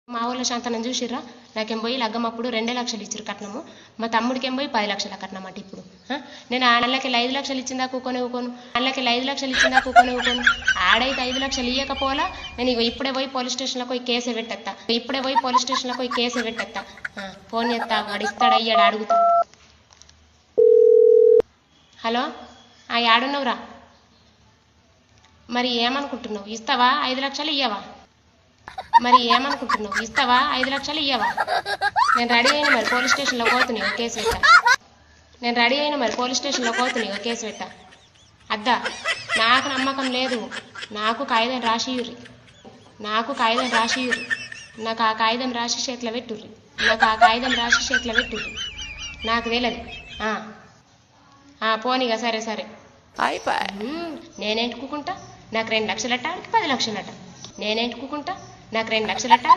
మా ఊళ్ళో శాంతనం చూసిర్రా, నాకేం పోయి లగ్గమప్పుడు 2 లక్షలు ఇచ్చిరు కట్నము, మా తమ్ముడికేం పోయి 10 లక్షల కట్నం అట. ఇప్పుడు నేను ఆ నెలకి 5 లక్షలు ఇచ్చిందా కూకొని ఊకోను, ఆడైతే 5 లక్షలు ఇయ్యకపోలా నేను ఇప్పుడే పోయి పోలీస్ స్టేషన్లో పోయి కేసు పెట్టేస్తా. ఫోన్ చేస్తా, వాడు ఇస్తాడా ఇయ్యాడా అడుగుతా. హలో, యాడున్నవురా? మరి ఏమనుకుంటున్నావు, ఇస్తావా 5 లక్షలు ఇయ్యవా? నేను రెడీ అయిన మరి పోలీస్ స్టేషన్లో పోతున్నావు కేసు పెట్టా. అద్దా, నాకు నమ్మకం లేదు. నాకు కాగితం రాసియుర్రి, నాకు ఆ కాగితం రాసి చేతిలో పెట్టుర్రి, నాకు తెలియదు. పోనీగా, సరే. నేనేంటుకుంటా, నాకు 2 లక్షలట, 10 లక్షలట.